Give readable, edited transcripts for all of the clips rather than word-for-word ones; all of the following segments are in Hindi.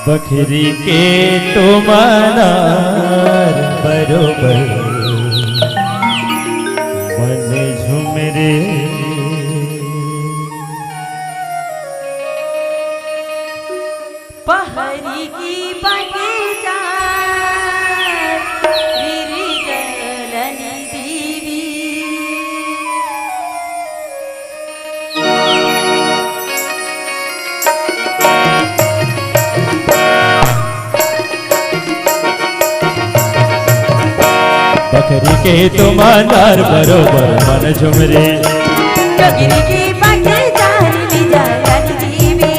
बखरी के तुम्हार बरोबर मन झुमरे पहरी की बगीचा वीरी जलनी देवी बखरी के तुम्हार बरोबर मन झुमरे वीरी की बगीचा वीरी जलनी देवी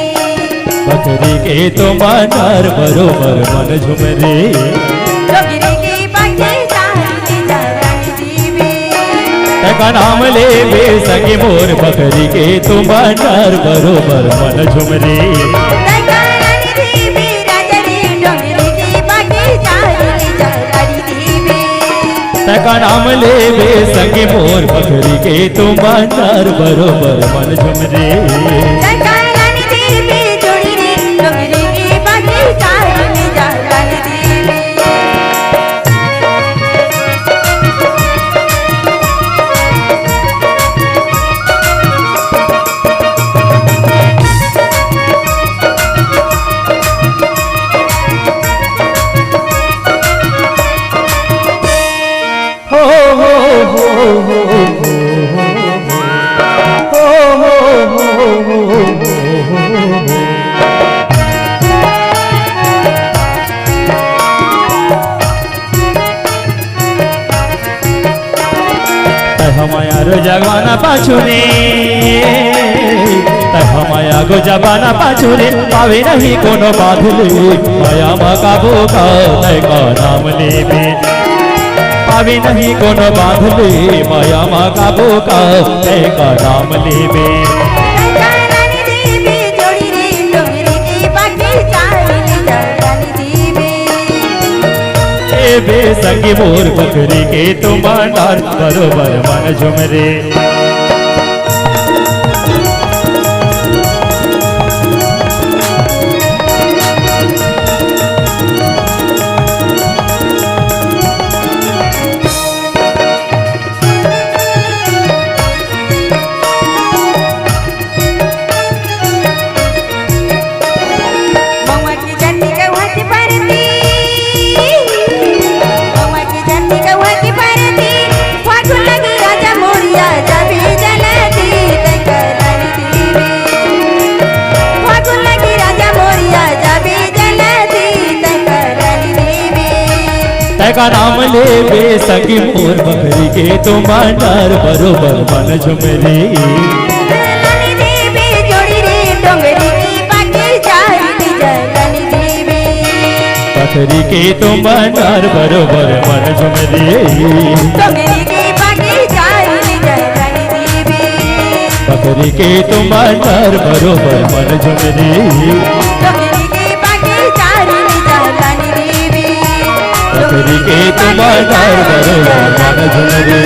बखरी के तुम्हार बरोबर मन झुमरे वीरी की बगीचा वीरी जलनी देवी तका नाम ले बे सके मोर बखरी के तुम्हार बरोबर मन झुमरे जलनी देवी राजनी डोंगरी की बगीचा वीरी जलनी देवी तका नाम ले बे सके मोर बखरी के तुम्हार बरोबर मन झुमरे जलनी देवी जोड़ी रे डोंगरी की बगीचा वीरी जलनी देवी हो हो हो हो हमाया रो जगवाना पाछुरे हमाया गो जबाना पाछुरे पावे नहीं कोनो बाधले माया मकाबो का का नाम लेबे पावे नहीं कोनो बाधले माया मकाबो का नाम लेबे जलनी देवी जोड़ी रे डोंगरी की बगीचा वीरी जलनी देवी बे सखी मोर बकरी के तुम्हार बरोबर मन झुमरे मौआ की जन्नी कौआ की परती मौआ की जन्नी कौआ की परती फागुन लगी राजा मोरिया जबी जलती तकरानी देवी फागुन लगी राजा मोरिया जबी जलती तकरानी देवी तका नाम ले बे सखी मोर बकरी के तुम्हार बरोबर मन झुमरे जलनी देवी जोड़ी रे डोंगरी की बगीचा वीरी जलनी देवी बकरी के तुम्हार बरोबर मन झुमरे डोंगरी की बगीचा वीरी जलनी देवी बकरी के तुम्हार बरोबर मन झुमरे डोंगरी की बगीचा वीरी जलनी देवी बकरी के तुम्हार बरोबर मन झुमरे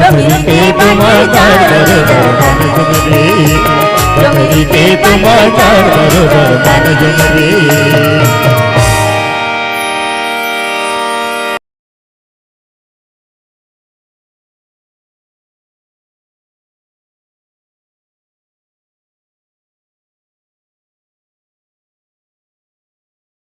बकरी के तुम्हार बरोबर मन झुमरे बकरी के तुम्हार बरोबर मन झुमरे